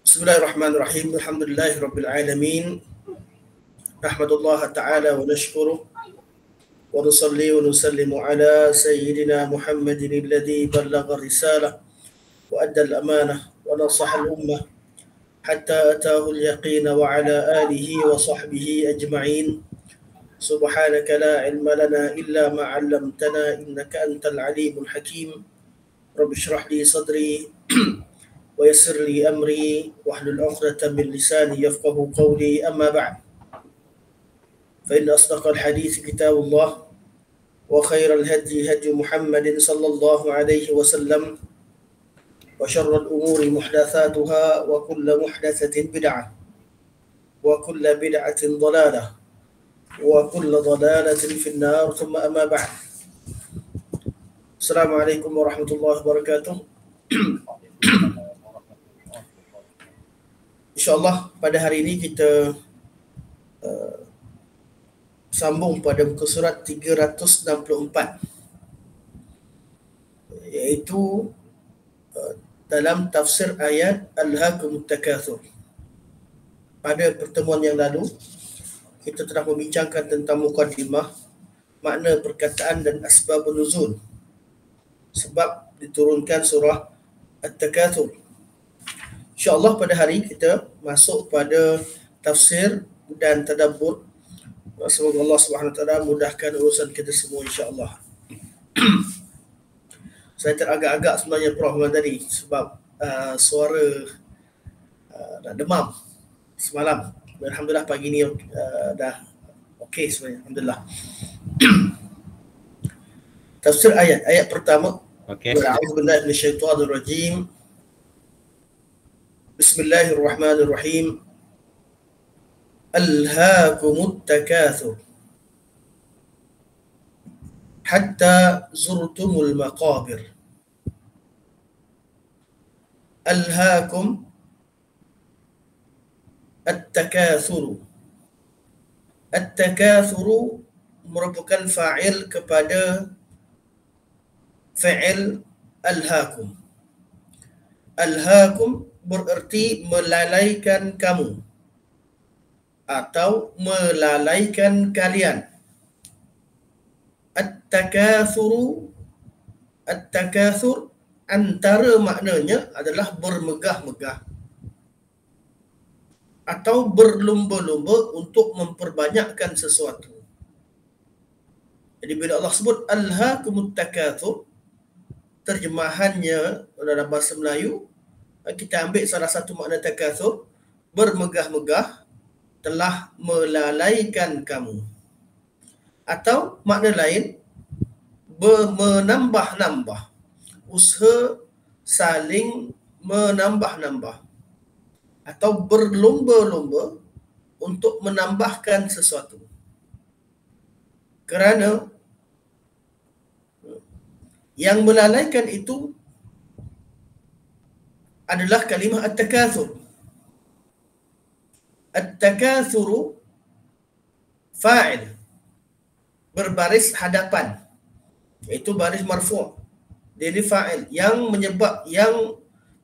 Bismillahirrahmanirrahim. Alhamdulillahirabbil alamin. Nahmadullah ta'ala wa nashkuruh wa nusalli wa nusallimu ala sayyidina Muhammadin alladhi ballagha risalah wa adda al-amanah wa nasaha al-ummah hatta atahu al-yaqin wa ala alihi wa sahbihi ajma'in. Subhanaka la ilma lana illa ma 'allamtana innaka antal alimul hakim. Rabbi shrah li sadri ويسر لي أمري واحلل عقدة من لساني يفقه قولي أما بعد فإن أصدق الحديث كتاب الله وخير الهدي هدي محمد صلى الله عليه وسلم وشر الأمور محدثاتها وكل محدثة بدعة وكل بدعة ضلالة وكل ضلالة في النار ثم أما بعد. السلام عليكم ورحمة الله وبركاته. InsyaAllah pada hari ini kita sambung pada muka surat 364, iaitu dalam tafsir ayat Alhaakumut Takatsur. Pada pertemuan yang lalu kita telah membincangkan tentang mukadimah, makna perkataan dan asbabun nuzul, sebab diturunkan surah At-Takatsur. InsyaAllah pada hari kita masuk pada tafsir dan tadabbur. Semoga Allah SWT mudahkan urusan kita semua insyaAllah. Saya teragak-agak sebenarnya Prof tadi sebab suara dah demam semalam. Alhamdulillah pagi ni dah okey sebenarnya. Alhamdulillah. Tafsir ayat pertama. Okey. A'udzubillahi minasyaitonirrajim. Bismillahirrahmanirrahim. Alhaakumut takatsur hatta zurtumul maqabir. Alhaakum at-takatsur. At-takatsur merupakan fa'il kepada fa'il alhaakum. Alhaakum bererti melalaikan kamu atau melalaikan kalian. At-takatsur antara maknanya adalah bermegah-megah atau berlumba-lumba untuk memperbanyakkan sesuatu. Jadi bila Allah sebut Alhaakumut Takatsur, terjemahannya dalam bahasa Melayu, kita ambil salah satu makna takatsur, bermegah-megah telah melalaikan kamu. Atau makna lain, menambah-nambah, usaha saling menambah-nambah, atau berlomba-lomba untuk menambahkan sesuatu. Kerana yang melalaikan itu adalah kalimah at-takatsur. At-takatsuru fa'il berbaris hadapan, iaitu baris marfu'. Dia ni fa'il yang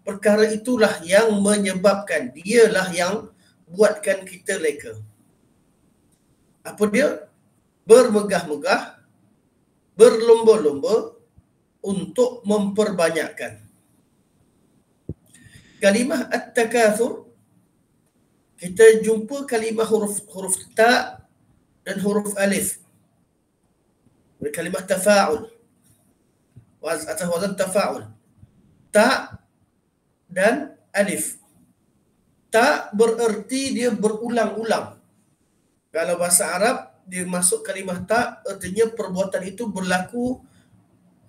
perkara itulah yang menyebabkan, dialah yang buatkan kita leka. Apa dia? Bermegah-megah, berlomba-lomba untuk memperbanyakkan. Kalimah at-takatsur, kita jumpa kalimah huruf ta dan huruf alif. Kalimah tafa'ul atau wazan tafa'ul. Ta dan alif. Ta bererti dia berulang-ulang. Kalau bahasa Arab dia masuk kalimah ta, artinya perbuatan itu berlaku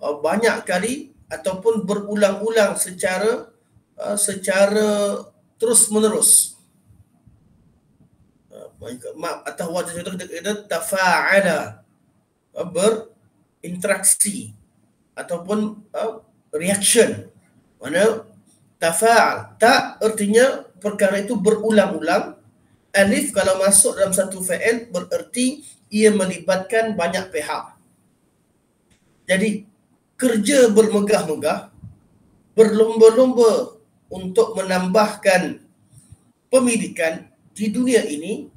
banyak kali ataupun berulang-ulang secara terus menerus. Atau wajah itu kita tafa'ala, berinteraksi ataupun reaction. Mana tafa'al, ta artinya perkara itu berulang-ulang. Alif kalau masuk dalam satu fa'il bererti ia melibatkan banyak pihak. Jadi kerja bermegah-megah, berlomba-lomba untuk menambahkan pendidikan di dunia ini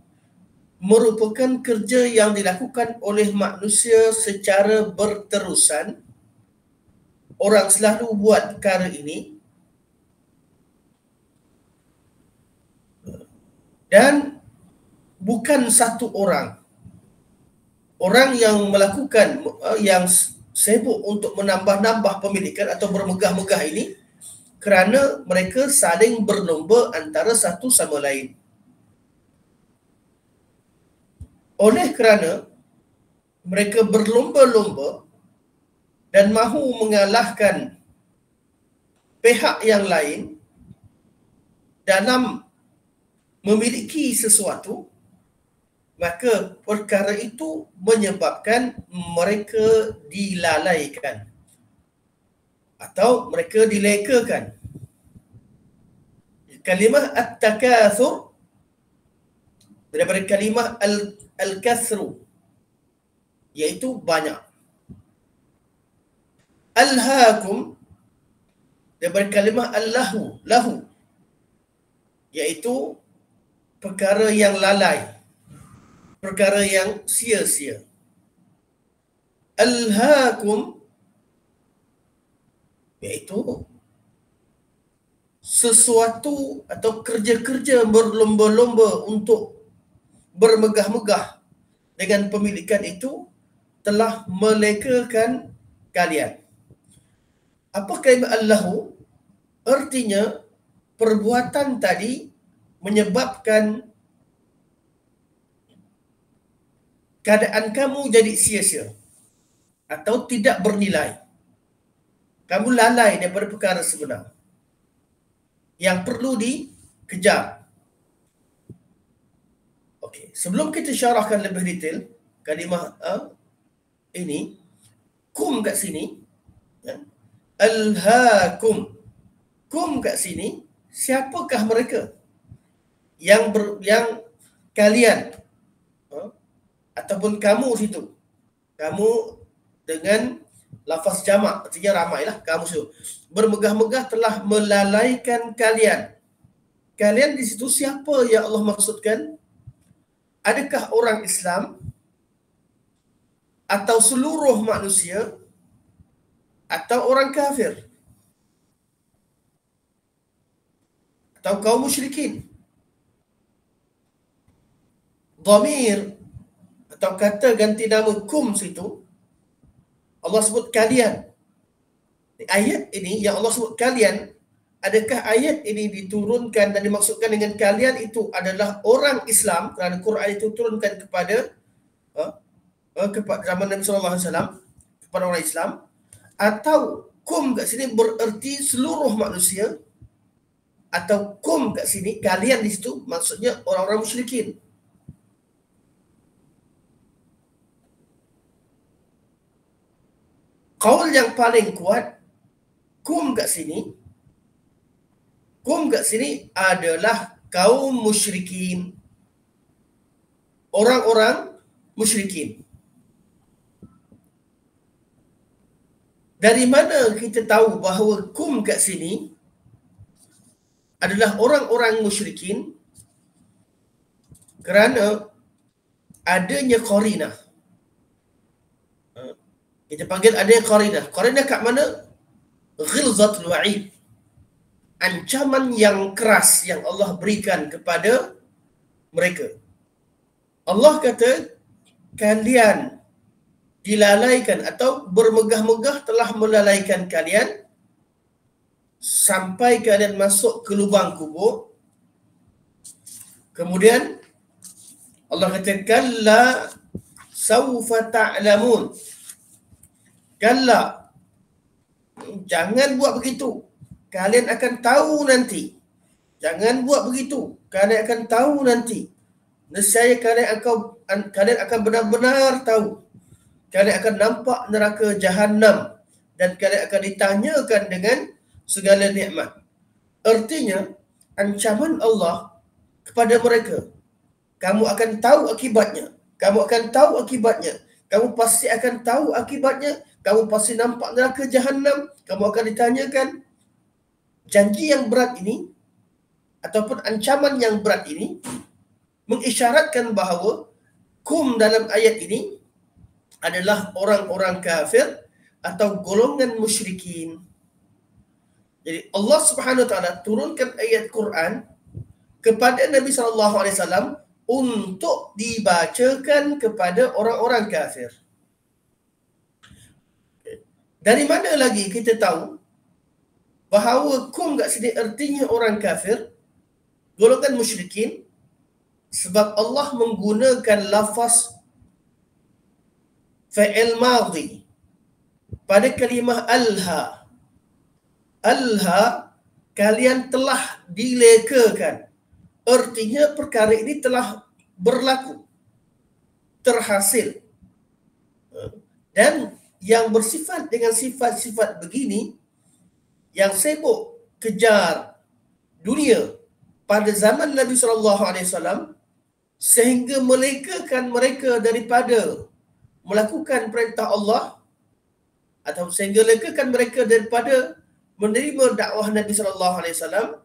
merupakan kerja yang dilakukan oleh manusia secara berterusan. Orang selalu buat perkara ini dan bukan satu orang. Orang yang melakukan, yang sibuk untuk menambah-nambah pendidikan atau bermegah-megah ini kerana mereka saling berlomba antara satu sama lain. Oleh kerana mereka berlomba-lomba dan mahu mengalahkan pihak yang lain dalam memiliki sesuatu, maka perkara itu menyebabkan mereka dilalaikan atau mereka dilekakan. Kalimah at-takathur daripada kalimah al-kathru, iaitu banyak. Alhaakum daripada kalimah lahu, iaitu perkara yang lalai, perkara yang sia-sia. Alhaakum iaitu sesuatu atau kerja-kerja berlomba-lomba untuk bermegah-megah dengan pendidikan itu telah melekakan kalian. Apa kalimah allahu? Artinya perbuatan tadi menyebabkan keadaan kamu jadi sia-sia atau tidak bernilai. Kamu lalai daripada perkara sebenar yang perlu dikejar. Okey, sebelum kita syarahkan lebih detail kalimah ini, kum kat sini, ya, alhaakum. Kum kat sini, siapakah mereka yang kalian ataupun kamu situ? Kamu dengan lafaz jamak, artinya ramailah, kamu situ. Bermegah-megah telah melalaikan kalian. Kalian di situ siapa yang Allah maksudkan? Adakah orang Islam atau seluruh manusia atau orang kafir atau kaum musyrikin? Dhamir atau kata ganti nama kum situ, Allah sebut kalian. Ayat ini yang Allah sebut kalian, adakah ayat ini diturunkan dan dimaksudkan dengan kalian itu adalah orang Islam kerana Quran itu turunkan kepada zaman Nabi SAW kepada orang Islam, atau kum kat sini bererti seluruh manusia, atau kum kat sini kalian di situ maksudnya orang-orang musyrikin? Qaul yang paling kuat, kum kat sini adalah kaum musyrikin, orang-orang musyrikin. Dari mana kita tahu bahawa kum kat sini adalah orang-orang musyrikin? Kerana adanya qarinah. Kita panggil adanya qarinah. Qarinah kat mana? Ghilzatul wa'id. Ancaman yang keras yang Allah berikan kepada mereka. Allah kata, kalian dilalaikan atau bermegah-megah telah melalaikan kalian sampai kalian masuk ke lubang kubur. Kemudian Allah kata, kalla sawfa ta'lamun. Kalla, jangan buat begitu, kalian akan tahu nanti. Jangan buat begitu, kalian akan tahu nanti. Nescaya kalian akan benar-benar tahu. Kalian akan nampak neraka Jahannam dan kalian akan ditanyakan dengan segala nikmat. Artinya, ancaman Allah kepada mereka, kamu akan tahu akibatnya. Kamu akan tahu akibatnya. Kamu pasti akan tahu akibatnya. Kamu pasti nampak neraka Jahannam. Kamu akan ditanyakan. Janji yang berat ini ataupun ancaman yang berat ini mengisyaratkan bahawa kum dalam ayat ini adalah orang-orang kafir atau golongan musyrikin. Jadi Allah Subhanahu wa taala turunkan ayat Quran kepada Nabi sallallahu alaihi wasallam untuk dibacakan kepada orang-orang kafir. Dari mana lagi kita tahu bahawa kum kat sini artinya orang kafir, golongan musyrikin? Sebab Allah menggunakan lafaz fa'il madhi pada kalimah alha. Alha, kalian telah dilekakan. Artinya perkara ini telah berlaku, terhasil. Dan yang bersifat dengan sifat-sifat begini, yang sibuk kejar dunia pada zaman Nabi SAW, sehingga melekakan mereka daripada melakukan perintah Allah, atau sehingga lekakan mereka daripada menerima dakwah Nabi SAW,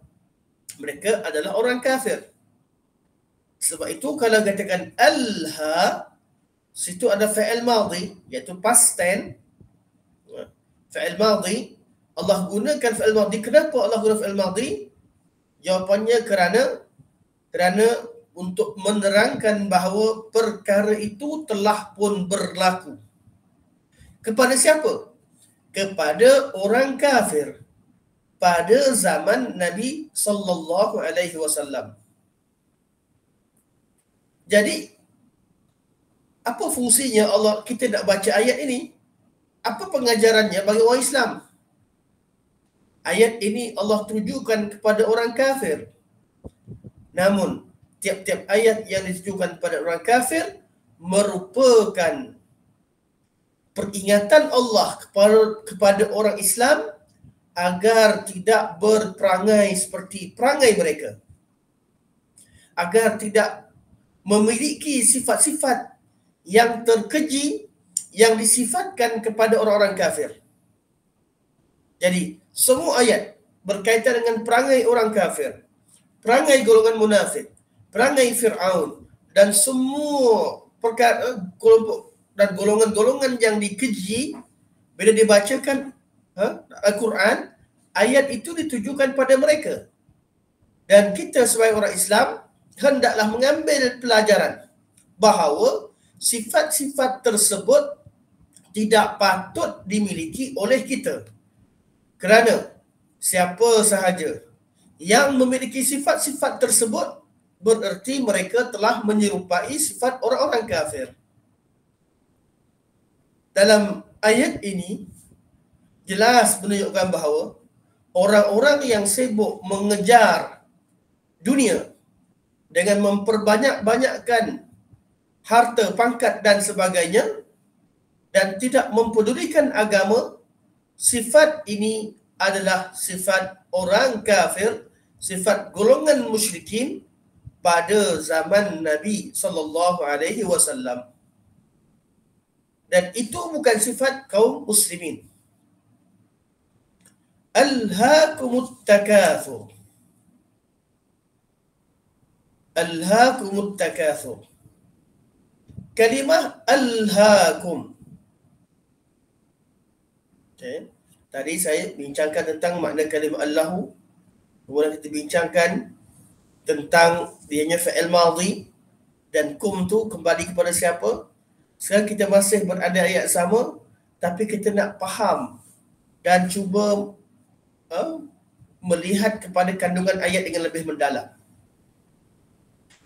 mereka adalah orang kafir. Sebab itu kalau katakan alha, situ ada fa'il madhi, iaitu past tense. Fa'il madhi, Allah gunakan fa'il madhi. Kenapa Allah guna fa'il madhi? Jawapannya kerana untuk menerangkan bahawa perkara itu telah pun berlaku. Kepada siapa? Kepada orang kafir pada zaman Nabi sallallahu alaihi wasallam. Jadi apa fungsinya Allah kita nak baca ayat ini? Apa pengajarannya bagi orang Islam? Ayat ini Allah tujukan kepada orang kafir. Namun tiap-tiap ayat yang ditujukan kepada orang kafir merupakan peringatan Allah kepada orang Islam agar tidak berperangai seperti perangai mereka, agar tidak memiliki sifat-sifat yang terkeji yang disifatkan kepada orang-orang kafir. Jadi semua ayat berkaitan dengan perangai orang kafir, perangai golongan munafik, perangai Fir'aun, dan semua perkara kelompok dan golongan-golongan yang dikeji bila dibacakan Al-Quran, ayat itu ditujukan pada mereka. Dan kita sebagai orang Islam hendaklah mengambil pelajaran bahawa sifat-sifat tersebut tidak patut dimiliki oleh kita. Kerana siapa sahaja yang memiliki sifat-sifat tersebut bererti mereka telah menyerupai sifat orang-orang kafir. Dalam ayat ini jelas menunjukkan bahawa orang-orang yang sibuk mengejar dunia dengan memperbanyak-banyakkan harta, pangkat dan sebagainya dan tidak mempedulikan agama, sifat ini adalah sifat orang kafir, sifat golongan musyrikin pada zaman Nabi SAW. Dan itu bukan sifat kaum muslimin. Alhaakumut takathur. Alhaakumut takathur. Kalimah alhaakum. Okay. Tadi saya bincangkan tentang makna kalimah Allahu. Kemudian kita bincangkan tentang dianya fa'il madhi dan kum tu kembali kepada siapa. Sekarang kita masih berada ayat sama, tapi kita nak faham dan cuba melihat kepada kandungan ayat dengan lebih mendalam.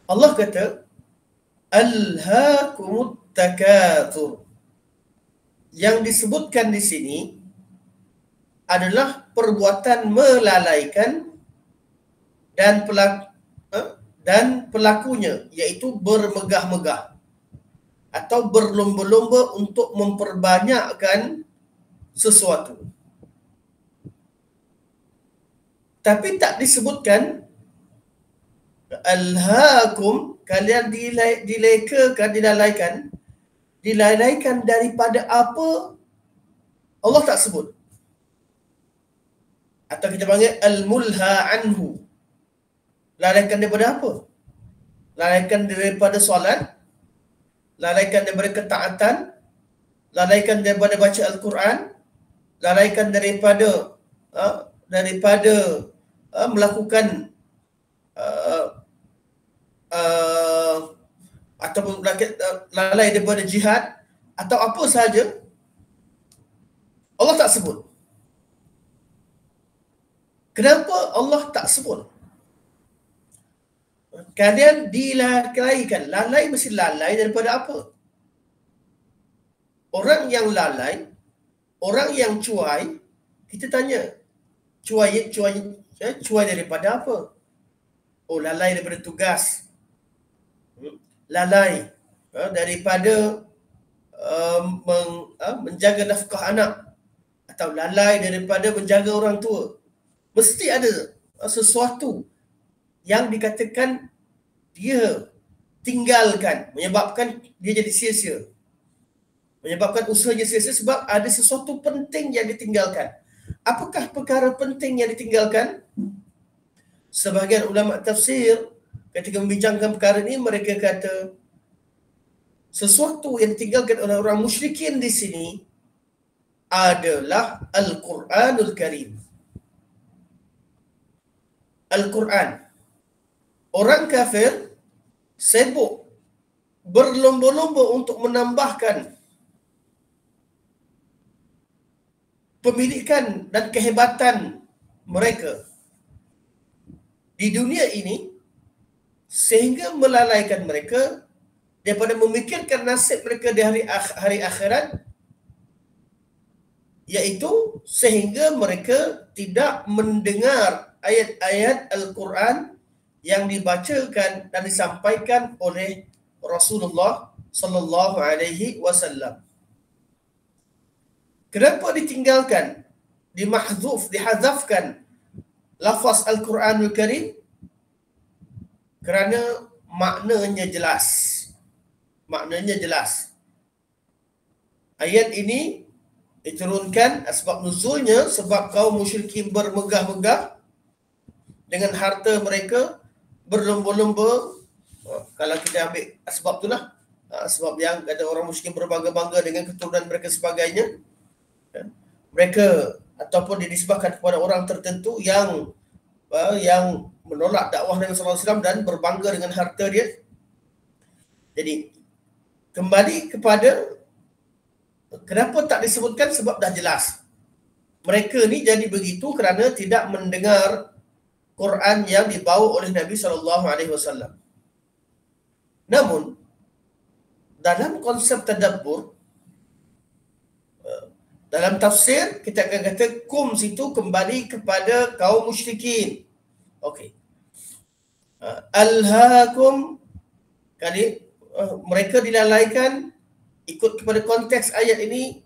Allah kata alhaakumut takatsur. Yang disebutkan di sini adalah perbuatan melalaikan dan pelakunya, iaitu bermegah-megah atau berlomba-lomba untuk memperbanyakkan sesuatu. Tapi tak disebutkan alhaakum, kalian dilalaikan daripada apa, Allah tak sebut. Atau kita panggil al-mulha anhu. Lalaikan daripada apa? Lalaikan daripada solat, lalaikan daripada ketaatan, lalaikan daripada baca Al-Quran, lalaikan daripada melakukan uh, uh, ataupun lalai daripada jihad atau apa sahaja, Allah tak sebut. Kenapa Allah tak sebut? Kalian dilalaikan. Lalai mesti lalai daripada apa? Orang yang lalai, orang yang cuai, kita tanya, cuai daripada apa? Oh, lalai daripada tugas. Lalai daripada menjaga nafkah anak, atau lalai daripada menjaga orang tua. Mesti ada sesuatu yang dikatakan dia tinggalkan, menyebabkan dia jadi sia-sia, menyebabkan usahanya sia-sia sebab ada sesuatu penting yang ditinggalkan. Apakah perkara penting yang ditinggalkan? Sebahagian ulama tafsir ketika membincangkan perkara ini, mereka kata sesuatu yang ditinggalkan oleh orang musyrikin di sini adalah Al-Quranul Karim. Al-Quran. Orang kafir sibuk berlomba-lomba untuk menambahkan pemilikan dan kehebatan mereka di dunia ini, sehingga melalaikan mereka daripada memikirkan nasib mereka di hari akhirat, iaitu sehingga mereka tidak mendengar ayat-ayat Al-Quran yang dibacakan dan disampaikan oleh Rasulullah sallallahu alaihi wasallam. Kenapa ditinggalkan, dihazafkan lafaz Al-Quranul Karim? Kerana maknanya jelas. Maknanya jelas. Ayat ini diturunkan, sebab nuzulnya sebab kaum musyrikin bermegah-megah dengan harta mereka, berlomba-lomba. Kalau kita ambil sebab itulah, sebab yang kata orang musyrikin berbangga-bangga dengan keturunan mereka sebagainya, mereka ataupun dinisbahkan kepada orang tertentu yang menolak dakwah Nabi sallallahu alaihi wasallam dan berbangga dengan harta dia. Jadi kembali kepada kenapa tak disebutkan, sebab dah jelas. Mereka ni jadi begitu kerana tidak mendengar Quran yang dibawa oleh Nabi sallallahu alaihi wasallam. Namun dalam konsep tadabbur, dalam tafsir, kita akan kata kum situ kembali kepada kaum musyrikin. Okey. Alhaakum, kali mereka dilalaikan ikut kepada konteks ayat ini,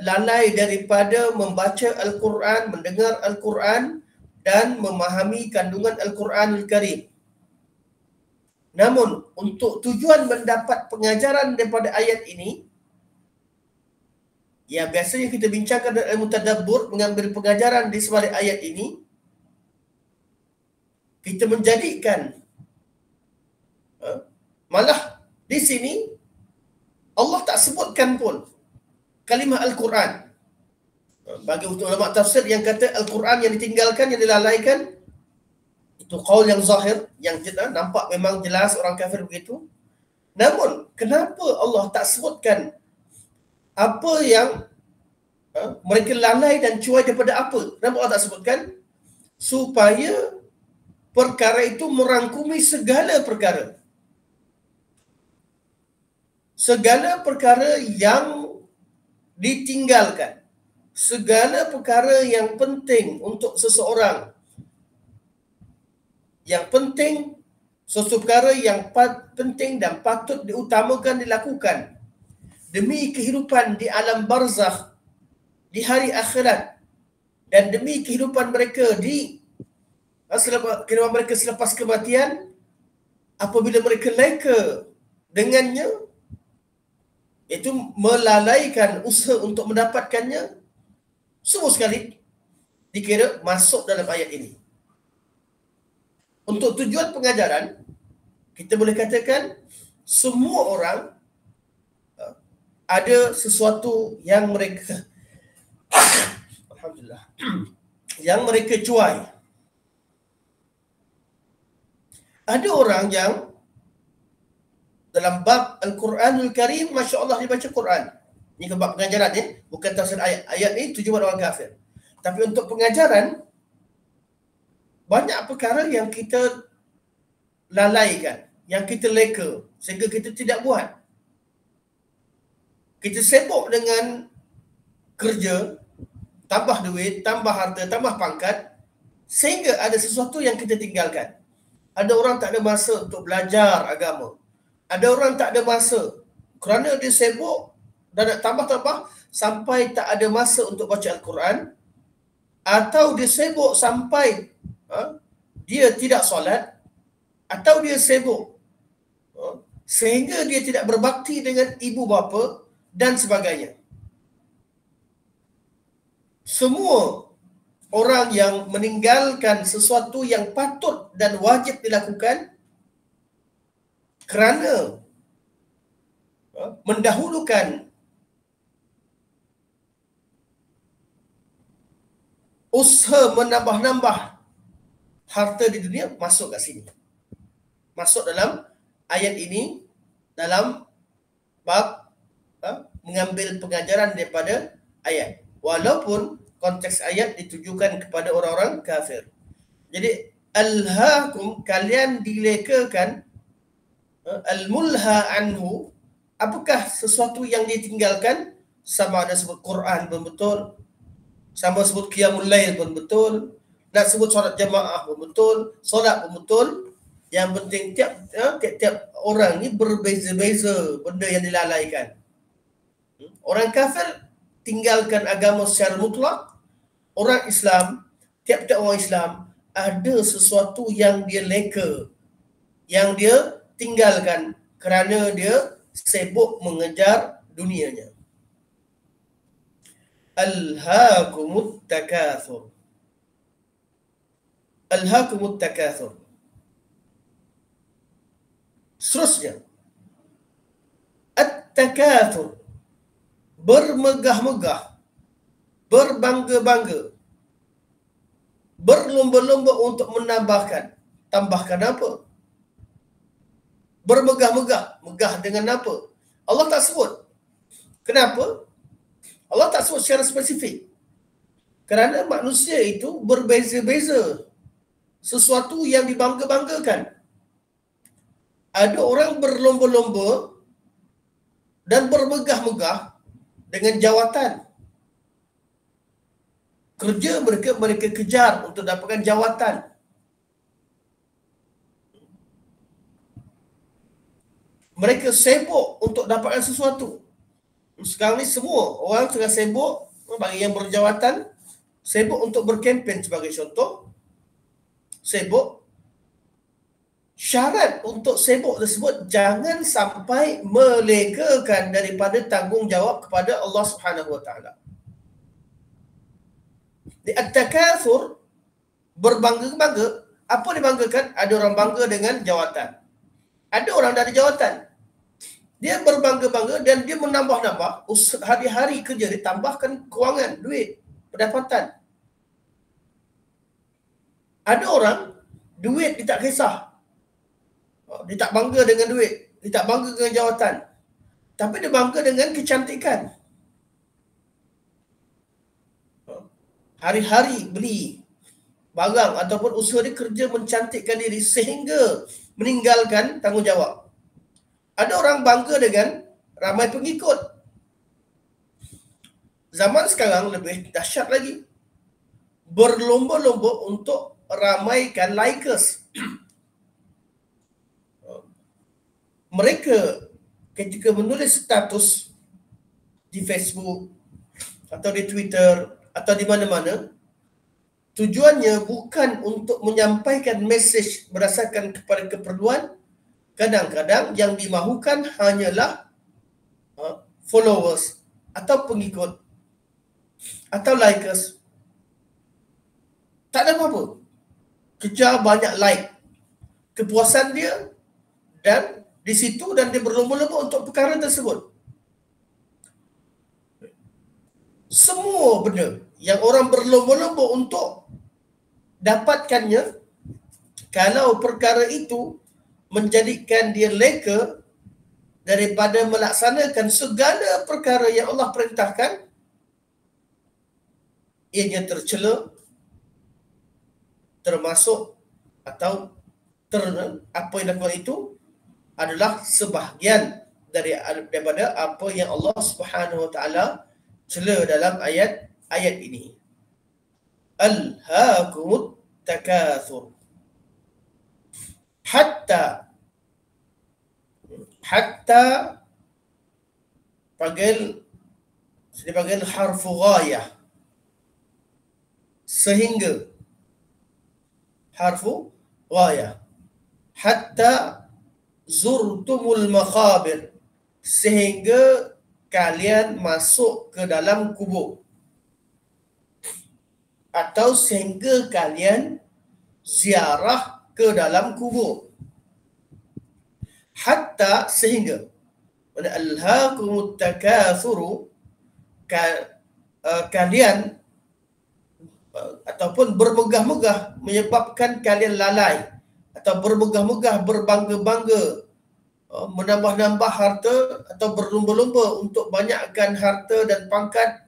lalai daripada membaca Al-Quran, mendengar Al-Quran dan memahami kandungan Al-Quranul Karim. Namun untuk tujuan mendapat pengajaran daripada ayat ini, yang biasanya kita bincangkan dalam ilmu tadabbur, mengambil pengajaran di sebalik ayat ini, kita menjadikan malah di sini Allah tak sebutkan pun kalimah Al-Quran. Bagi ulama tafsir yang kata Al-Quran yang ditinggalkan, yang dilalaikan, itu qaul yang zahir, yang nampak memang jelas orang kafir begitu. Namun kenapa Allah tak sebutkan apa yang mereka lalai dan cuai daripada apa? Kenapa Allah tak sebutkan? Supaya perkara itu merangkumi segala perkara. Segala perkara yang ditinggalkan. Segala perkara yang penting untuk seseorang. Yang penting, sesuatu perkara yang penting dan patut diutamakan dilakukan demi kehidupan di alam barzakh, di hari akhirat, dan demi kehidupan mereka kehidupan mereka selepas kematian. Apabila mereka leka dengannya, itu melalaikan usaha untuk mendapatkannya, semua sekali dikira masuk dalam ayat ini. Untuk tujuan pengajaran, kita boleh katakan semua orang ada sesuatu yang mereka Alhamdulillah yang mereka cuai. Ada orang yang dalam bab Al-Quranul Karim, Masya Allah dia baca Quran. Ini ke bab pengajaran ya, bukan tafsir ayat. Ayat ni tujuan orang kafir. Tapi untuk pengajaran, banyak perkara yang kita lalaikan, yang kita leka, sehingga kita tidak buat. Kita sibuk dengan kerja, tambah duit, tambah harta, tambah pangkat, sehingga ada sesuatu yang kita tinggalkan. Ada orang tak ada masa untuk belajar agama. Ada orang tak ada masa kerana dia sibuk dan nak tambah-tambah sampai tak ada masa untuk baca Al-Quran, atau dia sibuk sampai dia tidak solat, atau dia sibuk sehingga dia tidak berbakti dengan ibu bapa dan sebagainya. Semua orang yang meninggalkan sesuatu yang patut dan wajib dilakukan kerana mendahulukan usaha menambah-nambah harta di dunia, masuk kat sini. Masuk dalam ayat ini, dalam bab mengambil pengajaran daripada ayat. Walaupun konteks ayat ditujukan kepada orang-orang kafir. Jadi, alhaakum, kalian dilekakan, al-mulha anhu, apakah sesuatu yang ditinggalkan? Sama ada sebut Quran pun betul, sama sebut qiyamul lail pun betul, nak sebut solat jamaah pun betul, solat pun betul. Yang penting tiap orang ni berbeza-beza benda yang dilalaikan. Orang kafir tinggalkan agama secara mutlak. Orang Islam, tiap-tiap orang Islam ada sesuatu yang dia leka, yang dia tinggalkan kerana dia sibuk mengejar dunianya. Alhaakumut takathur. Alhaakumut takathur. Seterusnya, at-takathur, bermegah-megah, berbangga-bangga, berlomba-lomba untuk menambahkan. Tambahkan apa? Bermegah-megah. Megah dengan apa? Allah tak sebut. Kenapa? Allah tak sebut secara spesifik. Kerana manusia itu berbeza-beza sesuatu yang dibangga-banggakan. Ada orang berlomba-lomba dan bermegah-megah dengan jawatan. Kerja mereka kejar untuk dapatkan jawatan. Mereka sibuk untuk dapatkan sesuatu. Sekarang ni semua orang tengah sibuk, bagi yang berjawatan, sibuk untuk berkempen sebagai contoh. Sibuk. Syarat untuk sibuk tersebut jangan sampai melegakan daripada tanggungjawab kepada Allah Subhanahu Wa Taala. Di at-takatsur, berbangga-bangga, apa dibanggakan? Ada orang bangga dengan jawatan. Ada orang dari jawatan. Dia berbangga-bangga dan dia menambah-nambah, hari-hari kerja ditambahkan kewangan, duit, pendapatan. Ada orang duit dia tak kisah. Dia tak bangga dengan duit, dia tak bangga dengan jawatan. Tapi dia bangga dengan kecantikan. Hari-hari beli barang ataupun usaha dia kerja mencantikkan diri sehingga meninggalkan tanggungjawab. Ada orang bangga dengan ramai pengikut. Zaman sekarang lebih dahsyat lagi. Berlomba-lomba untuk ramaikan likers. Mereka ketika menulis status di Facebook atau di Twitter atau di mana-mana, tujuannya bukan untuk menyampaikan mesej berdasarkan kepada keperluan. Kadang-kadang yang dimahukan hanyalah followers atau pengikut atau likers. Tak ada apa-apa. Kejar banyak like. kepuasan dia dan di situ, dan dia berlomba-lomba untuk perkara tersebut. Semua benda yang orang berlomba-lomba untuk dapatkannya, kalau perkara itu menjadikan dia leka daripada melaksanakan segala perkara yang Allah perintahkan, ianya tercela, termasuk atau apa yang dilakukan itu adalah sebahagian daripada apa yang Allah Subhanahu Wa Taala cela dalam ayat ini. Alhaakumut takatsur hatta dipanggil harfu ghayah, sehingga harfu ghayah, hatta zurtumul maqabir, sehingga kalian masuk ke dalam kubur, atau sehingga kalian ziarah ke dalam kubur. Hatta, sehingga. Alhaakumut takatsuru, kalian ataupun bermegah-megah menyebabkan kalian lalai, atau bermegah-megah, berbangga-bangga, menambah-nambah harta atau berlumba-lumba untuk banyakkan harta dan pangkat,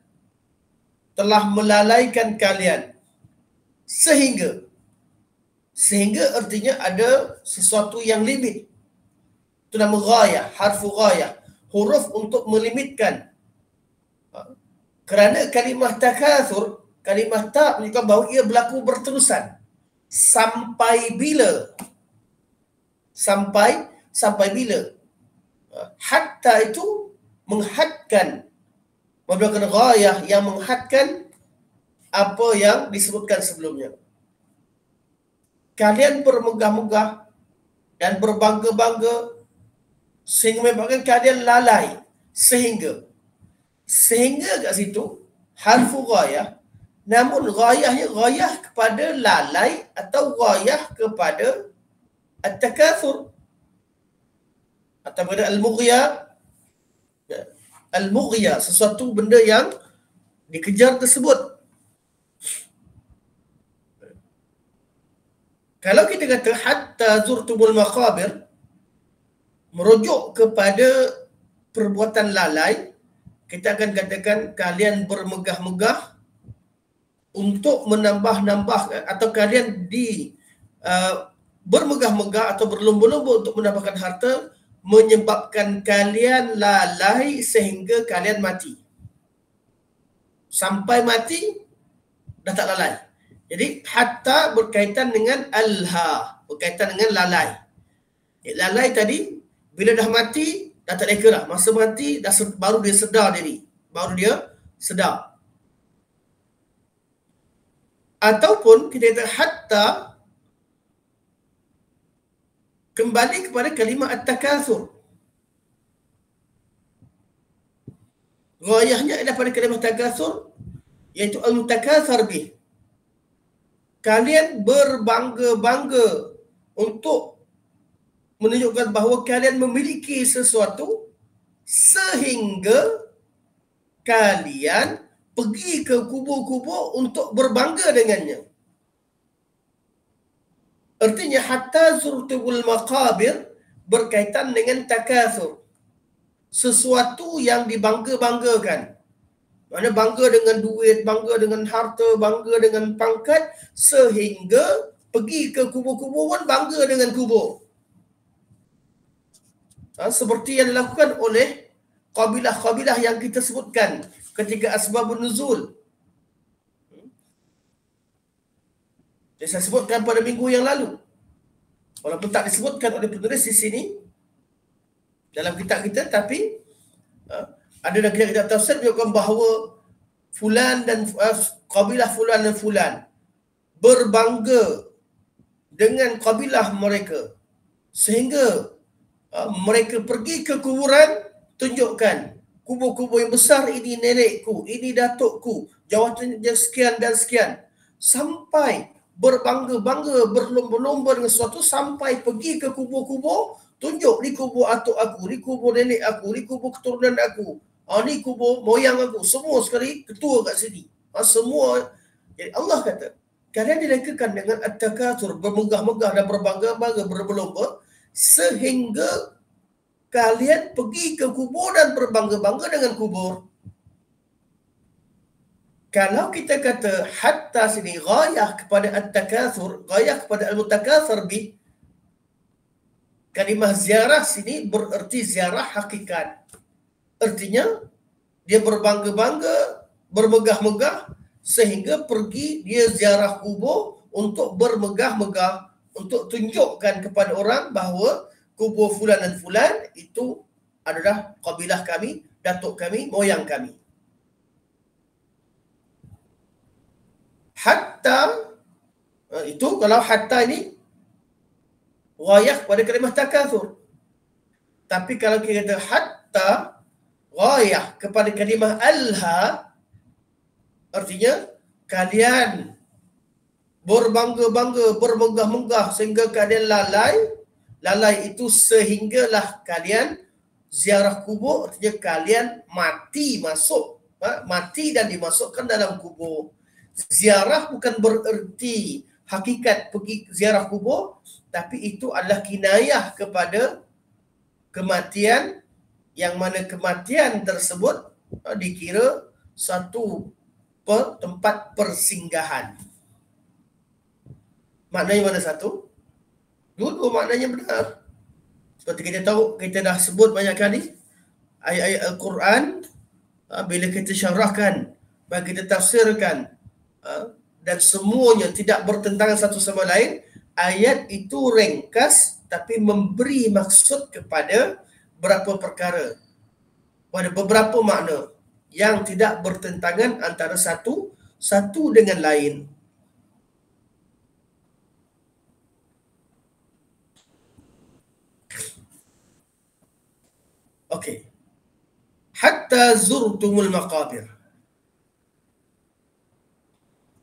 telah melalaikan kalian. Sehingga artinya ada sesuatu yang limit. Itu nama ghayah, harfu ghayah, huruf untuk melimitkan. Kerana kalimah takatsur, kalimah ta menunjukkan bahawa ia berlaku berterusan. Sampai bila? Sampai bila? Hatta itu menghadkan, merupakan ghayah yang menghadkan apa yang disebutkan sebelumnya. Kalian bermegah-megah dan berbangga-bangga sehingga menyebabkan kalian lalai. Sehingga kat situ harfu ghayah, namun ghayahnya ghayah kepada lalai atau ghayah kepada at-takatsur atau kepada al-mughya, sesuatu benda yang dikejar tersebut. Kalau kita kata hatta zurtumul maqabir, merujuk kepada perbuatan lalai, kita akan katakan kalian bermegah-megah untuk menambah-nambah, atau kalian bermegah-megah atau berlomba-lomba untuk mendapatkan harta, menyebabkan kalian lalai sehingga kalian mati. Sampai mati dah tak lalai. Jadi hatta berkaitan dengan alha, berkaitan dengan lalai. Lalai tadi bila dah mati dah tak leka dah. Masa mati baru dia sedar diri. Baru dia sedar. Ataupun kita kata hatta kembali kepada kalimah at-takatsur. Ghayahnya adalah pada kalimah takatsur, iaitu al-mutakatsar bih. Kalian berbangga-bangga untuk menunjukkan bahawa kalian memiliki sesuatu sehingga kalian pergi ke kubur-kubur untuk berbangga dengannya. Artinya hatta zurtumul maqabir berkaitan dengan takatsur. Sesuatu yang dibangga-banggakan. Mana bangga dengan duit, bangga dengan harta, bangga dengan pangkat, sehingga pergi ke kubur-kubur pun bangga dengan kubur. Seperti yang dilakukan oleh kabilah-kabilah yang kita sebutkan ketika asbabun nuzul. Saya sebutkan pada minggu yang lalu. Walaupun tak disebutkan oleh penulis di sini dalam kitab kita, tapi ada dalam kitab tafsir menunjukkan bahawa fulan dan kabilah fulan dan fulan berbangga dengan kabilah mereka sehingga mereka pergi ke kuburan, tunjukkan kubur-kubur yang besar, ini nenekku, ini datukku, jawatannya sekian dan sekian, sampai berbangga-bangga, berlomba-lomba dengan sesuatu sampai pergi ke kubur-kubur, tunjuk ni kubur atuk aku, ni kubur nenek aku, ni kubur keturunan aku, ni kubur moyang aku, semua sekali ketua kat sini. Semua. Jadi Allah kata, kalian dilekakan dengan at-takatsur, bermegah-megah dan berbangga-bangga, berlomba, sehingga kalian pergi ke kubur dan berbangga-bangga dengan kubur. Kalau kita kata hatta sini ghayah kepada at-takatsur, ghayah kepada al-mutakatsir bih, kalimah ziarah sini bererti ziarah hakikat. Artinya dia berbangga-bangga, bermegah-megah sehingga pergi dia ziarah kubur untuk bermegah-megah, untuk tunjukkan kepada orang bahawa kubur fulan dan fulan itu adalah kabilah kami, datuk kami, moyang kami. Hatta itu kalau hatta ini ghayah pada kalimah takatsur. Tapi kalau kita kata hatta ghayah kepada kalimah alha, artinya kalian berbangga-bangga, bermegah-megah sehingga kalian lalai itu sehinggalah kalian ziarah kubur, artinya kalian mati dan dimasukkan dalam kubur. Ziarah bukan bererti hakikat pergi ziarah kubur, tapi itu adalah kinayah kepada kematian, yang mana kematian tersebut dikira satu tempat persinggahan. Maknanya mana satu? Dua maknanya benar. Seperti kita tahu, kita dah sebut banyak kali ayat-ayat Al-Quran, bila kita syarahkan, bila kita tafsirkan, dan semuanya tidak bertentangan satu sama lain, ayat itu ringkas tapi memberi maksud kepada beberapa perkara, pada beberapa makna yang tidak bertentangan antara satu dengan lain. Okey. Hatta zurtumul maqabir.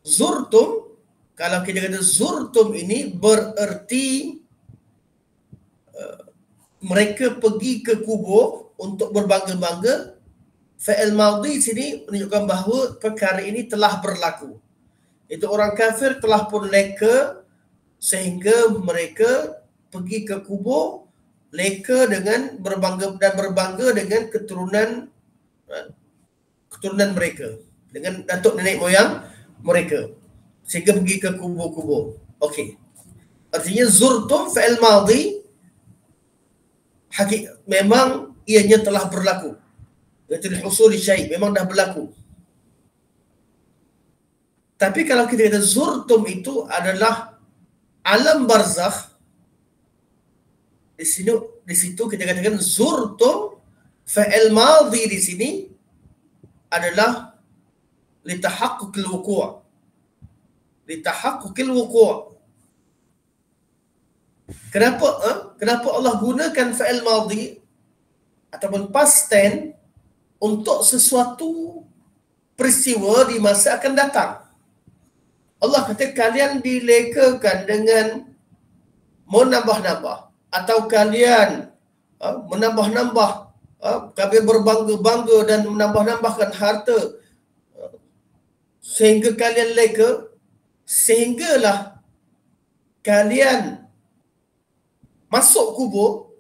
Zurtum, kalau kita kata zurtum ini bererti mereka pergi ke kubur untuk berbangga-bangga. Fa'il madhi sini menunjukkan bahawa perkara ini telah berlaku. Itu orang kafir telah pun leka sehingga mereka pergi ke kubur, leka dengan berbangga dengan keturunan mereka, dengan datuk nenek moyang mereka, sehingga pergi ke kubur-kubur. Okey. Artinya zurtum fa'il madhi memang ianya telah berlaku. Itu husul syai', memang dah berlaku. Tapi kalau kita kata zurtum itu adalah alam barzakh, di situ kita katakan zurtum fa'il madhi di sini adalah litahaqquqil wuqu'. Litahaqquqil wuqu'. Kenapa Allah gunakan fa'il madhi ataupun past tense untuk sesuatu peristiwa di masa akan datang? Allah kata kalian dilekakan dengan menambah-nambah, atau kalian menambah-nambah, kalian berbangga-bangga dan menambah-nambahkan harta sehingga kalian leka, sehinggalah kalian masuk kubur.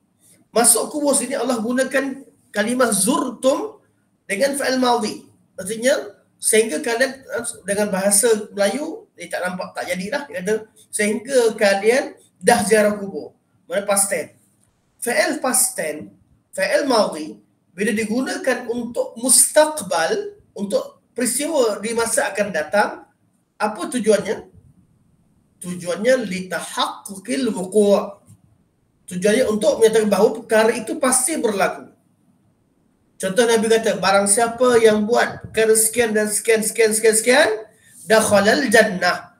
Masuk kubur sini Allah gunakan kalimah zurtum dengan fa'il madhi. Artinya sehingga kalian, dengan bahasa Melayu dia tak nampak, tak jadilah, dia kata sehingga kalian dah ziarah kubur. Mana past tense. Fa'il past tense, fa'il madhi bila digunakan untuk mustaqbal, untuk peristiwa di masa akan datang, apa tujuannya? Tujuannya litahaqquqil wuqu'. Tujuannya untuk menyatakan bahawa perkara itu pasti berlaku. Contoh Nabi kata, barang siapa yang buat perkara sekian dan sekian, dakhalal jannah,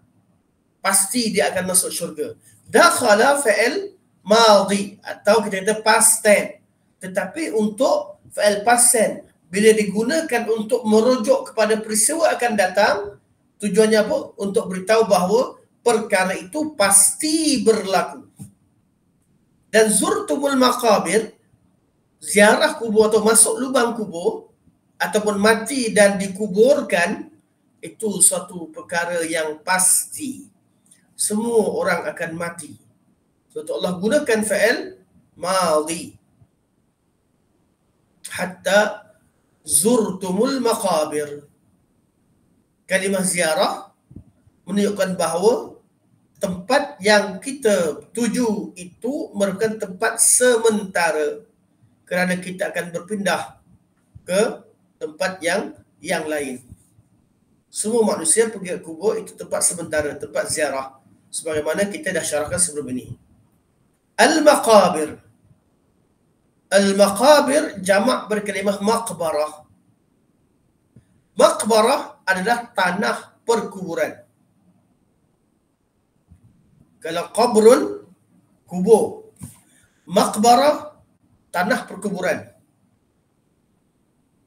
pasti dia akan masuk syurga. Dakhala fa'il madhi, atau kita kata past tense. Tetapi untuk fa'il past tense, bila digunakan untuk merujuk kepada peristiwa akan datang, tujuannya apa? Untuk beritahu bahawa perkara itu pasti berlaku. Dan zurtumul maqabir, ziarah kubur atau masuk lubang kubur ataupun mati dan dikuburkan, itu suatu perkara yang pasti. Semua orang akan mati. Sebab Allah gunakan fa'il madhi. Hatta zurtumul maqabir. Kalimah ziarah menunjukkan bahawa tempat yang kita tuju itu merupakan tempat sementara, kerana kita akan berpindah ke tempat yang lain. Semua manusia pergi ke kubur itu tempat sementara, tempat ziarah, sebagaimana kita dah syarahkan sebelum ini. Al-maqabir. Al-maqabir jamak berkalimah maqbarah. Maqbarah adalah tanah perkuburan. Kalau qabrun, kubur. Maqbarah, tanah perkuburan.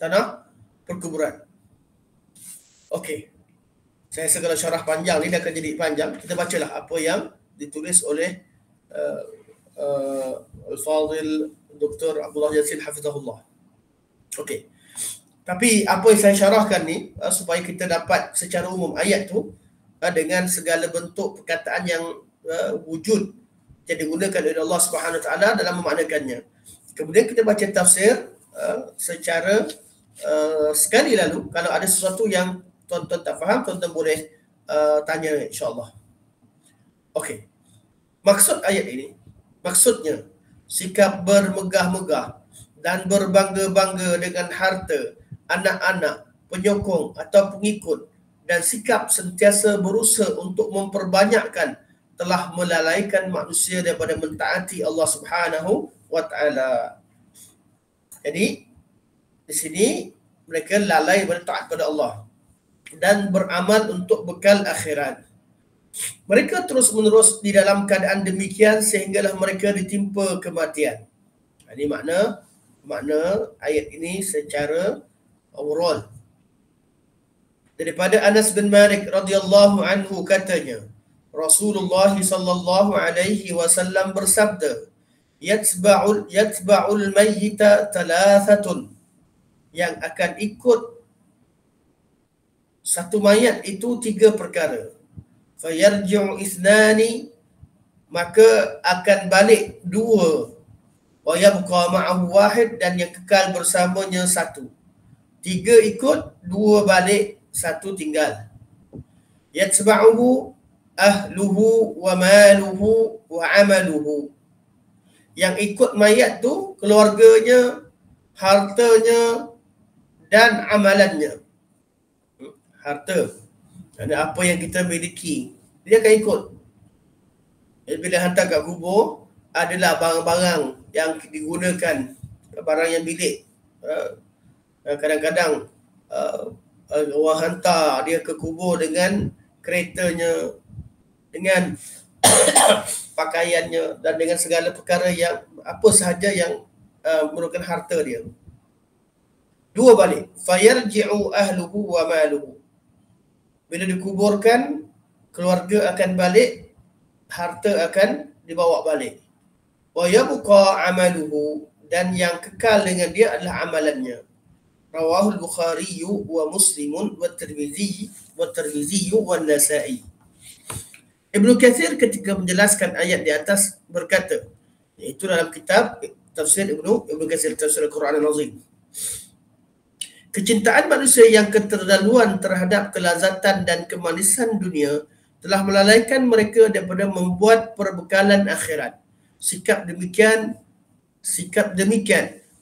Tanah perkuburan. Okey. Saya segala syarah panjang ni dah akan jadi panjang. Kita bacalah apa yang ditulis oleh Al-Fadhil Dr. Abdullah Yassin Hafizahullah. Okey. Tapi apa yang saya syarahkan ni supaya kita dapat secara umum ayat tu dengan segala bentuk perkataan yang wujud yang digunakan oleh Allah Subhanahu Wa Taala dalam memaknakannya. Kemudian kita baca tafsir secara sekali lalu. Kalau ada sesuatu yang tuan-tuan tak faham, tuan-tuan boleh tanya insya-Allah. Okey. Maksud ayat ini, maksudnya sikap bermegah-megah dan berbangga-bangga dengan harta, anak-anak, penyokong atau pengikut, dan sikap sentiasa berusaha untuk memperbanyakkan telah melalaikan manusia daripada mentaati Allah Subhanahu Wa Taala. Jadi di sini mereka lalai bertaat pada Allah dan beramal untuk bekal akhirat. Mereka terus-menerus di dalam keadaan demikian sehinggalah mereka ditimpa kematian. Ini makna ayat ini secara overall. Daripada Anas bin Malik radhiyallahu anhu katanya, Rasulullah sallallahu alaihi wasallam bersabda, yatba'ul mayyita thalathatun, yang akan ikut satu mayat itu tiga perkara. Fayarji'u ithnani, maka akan balik dua. Wa yabqa ma'ahu wahid, dan yang kekal bersamanya satu. Tiga ikut, dua balik, satu tinggal. Yatba'uhu ahluhu wa maluhu wa amaluhu. Yang ikut mayat tu keluarganya, hartanya dan amalannya. Harta, ada apa yang kita miliki, dia akan ikut. Jadi bila hantar kat kubur, adalah barang-barang yang digunakan, barang yang milik. Kadang-kadang orang hantar dia ke kubur dengan keretanya, dengan pakaiannya, dan dengan segala perkara yang apa sahaja yang merupakan harta dia. Dua balik. Fayarji'u ahluhu wa maluhu. Bila dikuburkan, keluarga akan balik, harta akan dibawa balik. Wa yabqa amaluhu, dan yang kekal dengan dia adalah amalannya. Rawahul Bukhari wa Muslimun wa Tirmizi wa Nasa'i. Ibnu Katsir ketika menjelaskan ayat di atas berkata, iaitu dalam kitab tafsir Ibnu Katsir, tafsir Al-Quran Al-Azim, kecintaan manusia yang keterlaluan terhadap kelazatan dan kemanisan dunia telah melalaikan mereka daripada membuat perbekalan akhirat. Sikap demikian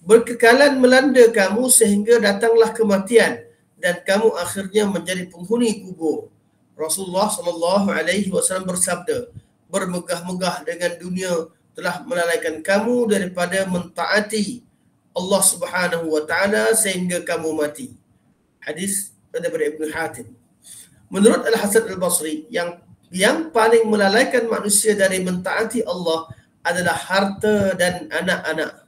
berkekalan melanda kamu sehingga datanglah kematian dan kamu akhirnya menjadi penghuni kubur. Rasulullah sallallahu alaihi wasallam bersabda, bermegah-megah dengan dunia telah melalaikan kamu daripada mentaati Allah Subhanahu Wa Taala sehingga kamu mati. Hadis daripada Ibn Hatim. Menurut Al-Hasan Al-Basri, yang paling melalaikan manusia dari mentaati Allah adalah harta dan anak-anak.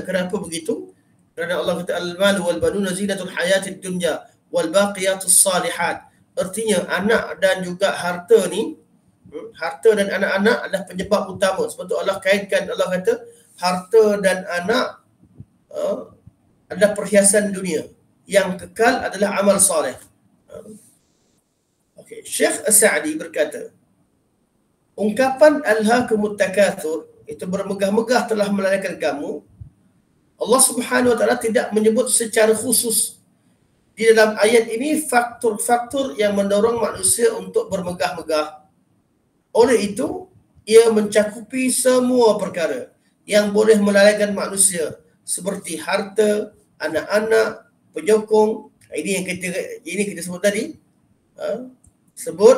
Kenapa begitu? Kerana Allah kata al-malu wal banuna zinatul hayatid dunya wal baqiyatus salihat Artinya anak dan juga harta ni, harta dan anak-anak adalah penyebab utama. Sebab tu Allah kaitkan, Allah kata harta dan anak adalah perhiasan dunia. Yang kekal adalah amal soleh. Okay. Syekh As-Sa'di berkata, ungkapan alhaakumut takatsur, itu bermegah-megah telah melalaikan kamu, Allah Subhanahu wa taala tidak menyebut secara khusus di dalam ayat ini faktor-faktor yang mendorong manusia untuk bermegah-megah. Oleh itu, ia mencakupi semua perkara yang boleh melalaikan manusia seperti harta, anak-anak, penyokong. Ini yang kita sebut tadi. Sebut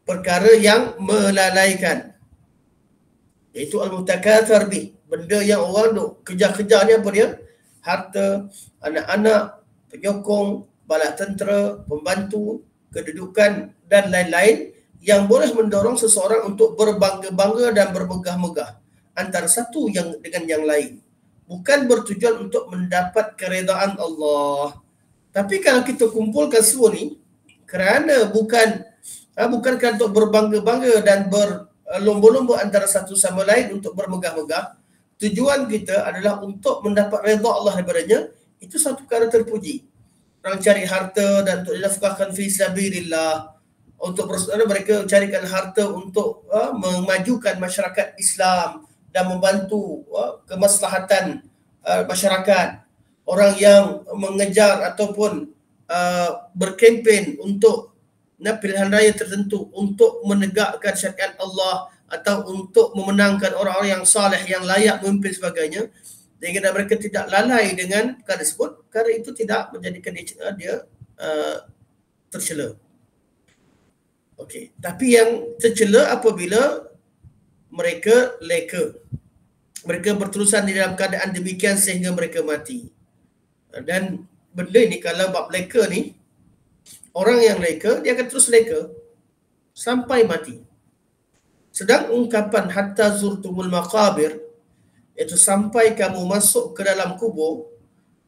perkara yang melalaikan, iaitu al-mutakatsir bih, benda yang orang duk kejar-kejar ni apa dia? Harta, anak-anak, penyokong, bala tentera, pembantu, kedudukan dan lain-lain yang boleh mendorong seseorang untuk berbangga-bangga dan bermegah-megah antara satu yang dengan yang lain, bukan bertujuan untuk mendapat keredaan Allah. Tapi kalau kita kumpulkan semua ni kerana bukan kerana untuk berbangga-bangga dan berlomba-lomba antara satu sama lain untuk bermegah-megah, tujuan kita adalah untuk mendapat redha Allah daripadanya, itu satu perkara terpuji. Orang cari harta dan untuk dinafkahkan fi sabilillah, untuk mereka carikan harta untuk memajukan masyarakat Islam dan membantu kemaslahatan masyarakat. Orang yang mengejar ataupun berkempen untuk pilihan raya tertentu untuk menegakkan syariat Allah atau untuk memenangkan orang-orang yang saleh yang layak memimpin sebagainya, sehingga mereka tidak lalai dengan perkara tersebut, perkara itu tidak menjadikan dia tercela. Okey, tapi yang tercela apabila mereka leka, mereka berterusan di dalam keadaan demikian sehingga mereka mati. Dan benda ni, kalau bab leka ni, orang yang leka, dia akan terus leka sampai mati. Sedang ungkapan hatta zurtumul maqabir, iaitu sampai kamu masuk ke dalam kubur,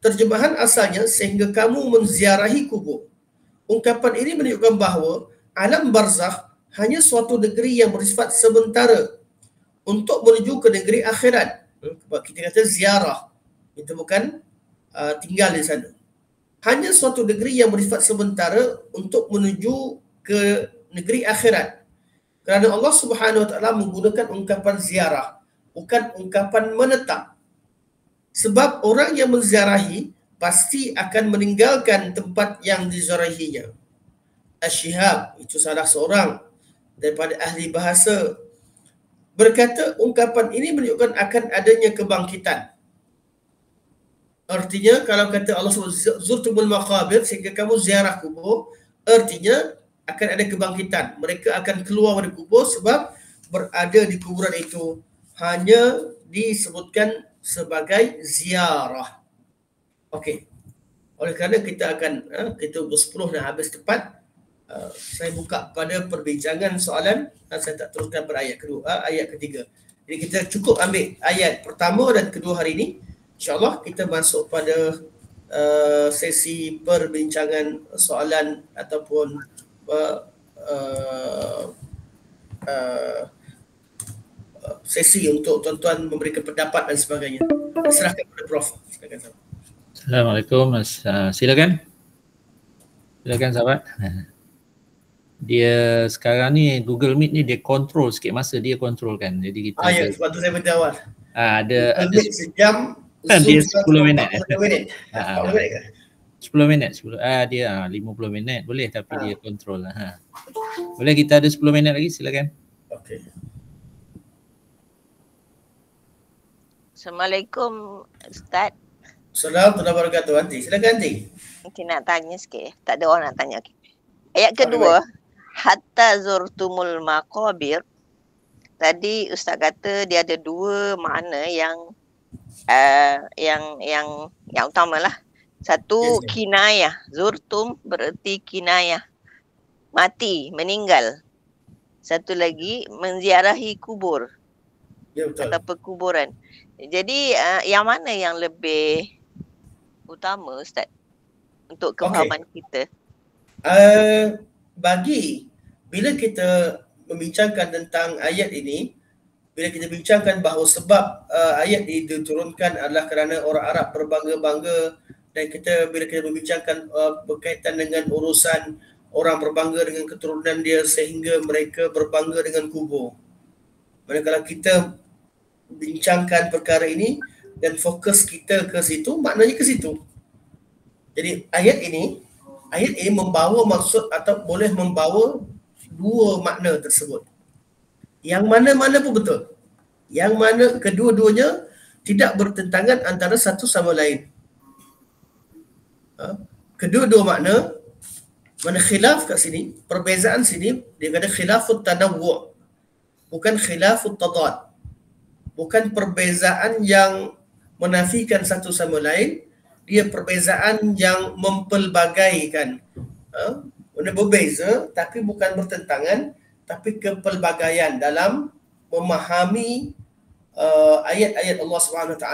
terjemahan asalnya sehingga kamu menziarahi kubur. Ungkapan ini menunjukkan bahawa alam barzakh hanya suatu negeri yang bersifat sementara untuk menuju ke negeri akhirat. Kita kata ziarah, itu bukan tinggal di sana. Hanya suatu negeri yang bersifat sementara untuk menuju ke negeri akhirat. Kerana Allah Subhanahu wa taala menggunakan ungkapan ziarah, bukan ungkapan menetap. Sebab orang yang menziarahi pasti akan meninggalkan tempat yang diziarahinya. Asy-Syihab, itu salah seorang daripada ahli bahasa, berkata ungkapan ini menunjukkan akan adanya kebangkitan. Artinya kalau kata Allah SWT zurtumul maqabir, sehingga kamu ziarah kubur, artinya akan ada kebangkitan. Mereka akan keluar dari kubur sebab berada di kuburan itu hanya disebutkan sebagai ziarah. Okey. Oleh kerana kita akan kita pukul 10 dah habis tepat. Saya buka pada perbincangan soalan. Saya tak teruskan pada ayat ketiga. Jadi kita cukup ambil ayat pertama dan kedua hari ini. InsyaAllah kita masuk pada sesi perbincangan soalan ataupun sesi untuk tuan-tuan memberikan pendapat dan sebagainya. Serahkan kepada Prof. Silakan. Assalamualaikum. Silakan. Silakan sahabat. Dia sekarang ni Google Meet ni dia control sikit masa, dia control kan. Jadi kita ya, sebab tu saya beritahu awal. Ada sejam, dia 10 minit. 10 minit. 10 minit. Dia 50 minit boleh, tapi dia control lah. Boleh, kita ada 10 minit lagi, silakan. Okey. Assalamualaikum Ustaz. Assalamualaikum warahmatullahi wabarakatuh. Aunty, silakan Aunty. Nanti nak tanya sikit. Tak ada orang nak tanya. Okay. Ayat kedua, hatta zurtumul maqabir. Tadi Ustaz kata dia ada dua makna yang utama lah. Satu kinayah, zurtum bererti kinayah, mati, meninggal. Satu lagi menziarahi kubur, atau perkuburan. Jadi yang mana yang lebih utama Ustaz untuk kefahaman kita? bila kita membincangkan tentang ayat ini, bila kita bincangkan bahawa sebab ayat ini diturunkan adalah kerana orang Arab berbangga-bangga, dan bila kita membincangkan berkaitan dengan urusan orang berbangga dengan keturunan dia sehingga mereka berbangga dengan kubur. Manakala kita bincangkan perkara ini dan fokus kita ke situ, maknanya ke situ. Jadi ayat ini membawa maksud atau boleh membawa dua makna tersebut. Yang mana-mana pun betul. Yang mana kedua-duanya tidak bertentangan antara satu sama lain. Kedua-dua makna, mana khilaf kat sini, perbezaan sini, dia kata khilafut tanawwu', bukan khilafut tadad. Bukan perbezaan yang menafikan satu sama lain, dia perbezaan yang mempelbagaikan. Benda berbeza tapi bukan bertentangan, tapi kepelbagaian dalam memahami ayat-ayat Allah SWT.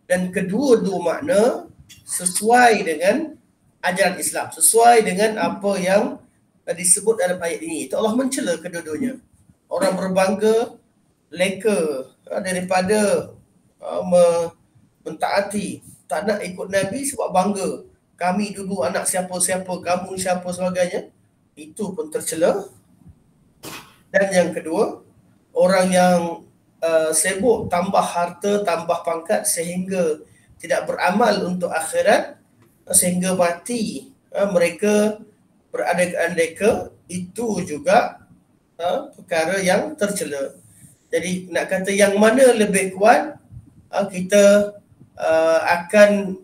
Dan kedua-dua makna sesuai dengan ajaran Islam, sesuai dengan apa yang disebut dalam ayat ini. Itu Allah mencela kedua-duanya. Orang berbangga, leka daripada mentaati, tak nak ikut Nabi sebab bangga. Kami dulu anak siapa-siapa, kamu siapa sebagainya. Itu pun tercela. Dan yang kedua, orang yang sibuk tambah harta, tambah pangkat sehingga tidak beramal untuk akhirat, sehingga mati mereka berandai-andai, itu juga perkara yang tercela. Jadi nak kata yang mana lebih kuat, kita akan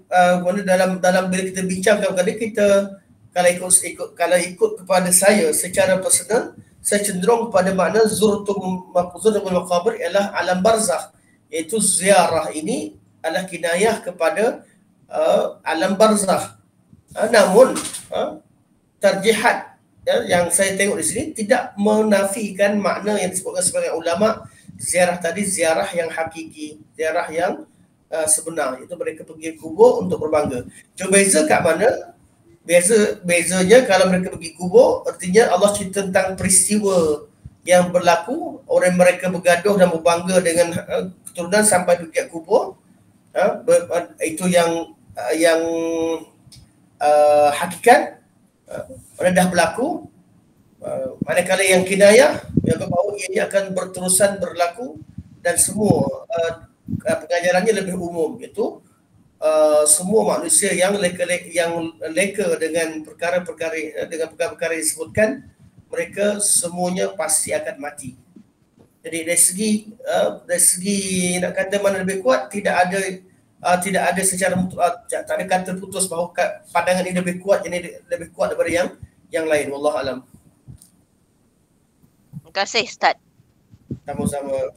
dalam bila kita bincangkan kali kita, kalau ikut kepada saya secara personal, saya cenderung kepada makna zurtumul maqabir ialah alam barzakh, iaitu ziarah ini adalah kinayah kepada alam barzakh. Namun tarjihat yang saya tengok di sini tidak menafikan makna yang disebutkan sebagai ulama, ziarah tadi ziarah yang hakiki, ziarah yang sebenar, itu mereka pergi kubur untuk berbangga. Cuma beza kat mana? Bezanya kalau mereka pergi kubur, artinya Allah cerita tentang peristiwa yang berlaku, orang mereka bergaduh dan berbangga dengan keturunan sampai pergi kubur. Itu yang hakikat mana dah berlaku. Manakala yang kinayah yang berbahawa ianya akan berterusan berlaku dan semua pengajarannya lebih umum, iaitu semua manusia yang leka dengan perkara-perkara yang disebutkan, mereka semuanya pasti akan mati. Jadi dari segi nak kata mana lebih kuat, tidak ada secara tak ada kata putus bahawa pandangan ini lebih kuat, ini lebih kuat daripada yang lain. Wallahu alam. Terima kasih Ustaz. Sama-sama.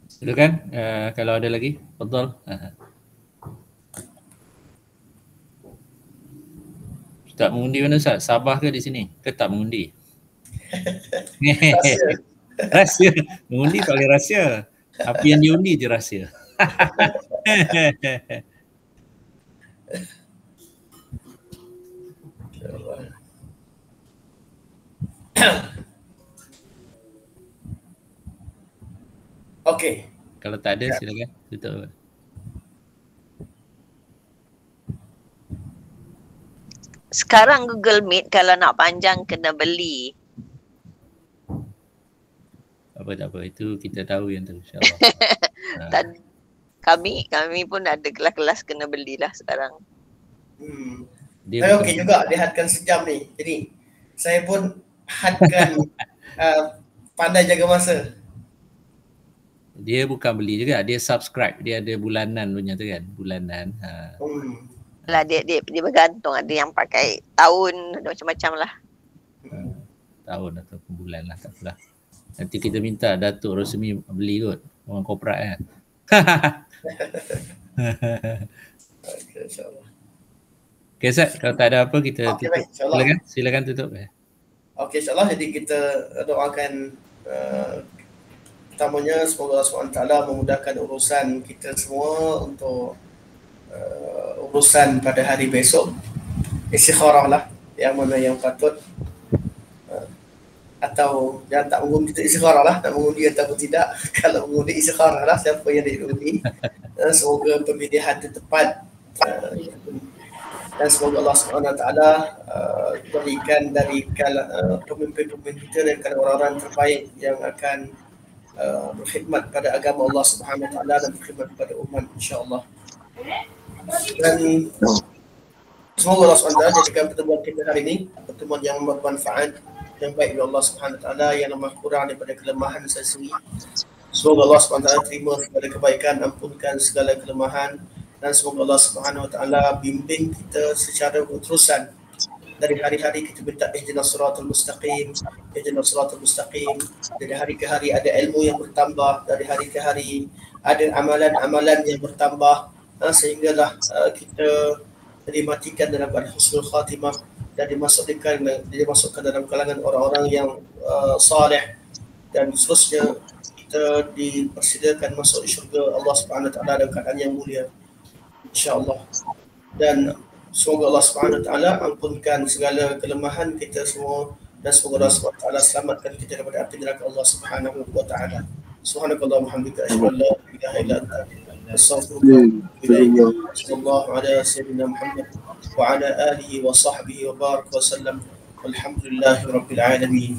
Silakan kalau ada lagi, fadhal. Ustaz mengundi mana Ustaz? Sabah ke di sini? Ke tak mengundi? Rahsia. Mengundi paling rahsia. Apa yang diundi je rahsia. Okey. Kalau tak ada silakan tutup. Sekarang Google Meet kalau nak panjang kena beli. Tak apa, itu kita tahu yang tu, insya-Allah. Kami pun ada kelas-kelas kena belilah sekarang. Saya okey juga dia hadkan sejam ni. Jadi saya pun hadkan pandai jaga masa. Dia bukan beli juga, dia subscribe. Dia ada bulanan punya tu kan, bulanan. Lah dia bergantung, ada yang pakai tahun, ada macam-macam lah. Tahun atau bulan lah, tak apalah. Nanti kita minta Datuk Rosmi beli kot, orang korporat kan. Okay, insyaAllah. Okay Ustaz, kalau tak ada apa kita tutup. Baik, silakan tutup. Okey, insyaAllah. Jadi kita doakan pertamanya semoga Allah SWT memudahkan urusan kita semua untuk urusan pada hari besok, istikharah lah yang mana yang patut, atau yang tak mengundi kita istikharah lah, nak mengundi ataupun tidak. Kalau mengundi istikharah lah siapa yang diundi. Semoga pemilihan itu tepat, dan semoga Allah SWT berikan dari pemimpin-pemimpin kita dan orang-orang terbaik yang akan berkhidmat pada agama Allah SWT dan berkhidmat kepada umat, insya-Allah. Dan semoga Allah SWT jadikan pertemuan kita hari ini pertemuan yang bermanfaat, yang baik oleh Allah SWT, yang lemah kurang daripada kelemahan saya sendiri. Semoga Allah SWT terima segala kebaikan, ampunkan segala kelemahan, dan semoga Allah SWT bimbing kita secara berterusan. Dari hari-hari kita minta ihdinas siratal mustaqim, ihdinas siratal mustaqim. Dari hari ke hari ada ilmu yang bertambah, dari hari ke hari ada amalan-amalan yang bertambah, sehinggalah kita dimatikan dalam husnul khatimah dan dimasukkan dalam kalangan orang-orang yang saleh, dan seterusnya kita dipersilakan masuk syurga Allah Subhanahu Wa Taala dalam keadaan yang mulia, insya-Allah. Dan semoga Allah Subhanahu Wa Taala ampunkan segala kelemahan kita semua, dan semoga Allah Subhanahu Wa Taala selamatkan kita daripada api neraka Allah Subhanahu Wa Taala. Subhanakallahumma wa bihamdika asyhadu an la ilaha illa anta astaghfiruka wa atubu ilaik. Sallallahu ala sayyidina Muhammad wa ala alihi wa sahbihi wa barak wa sallam. Walhamdulillahirabbil alamin.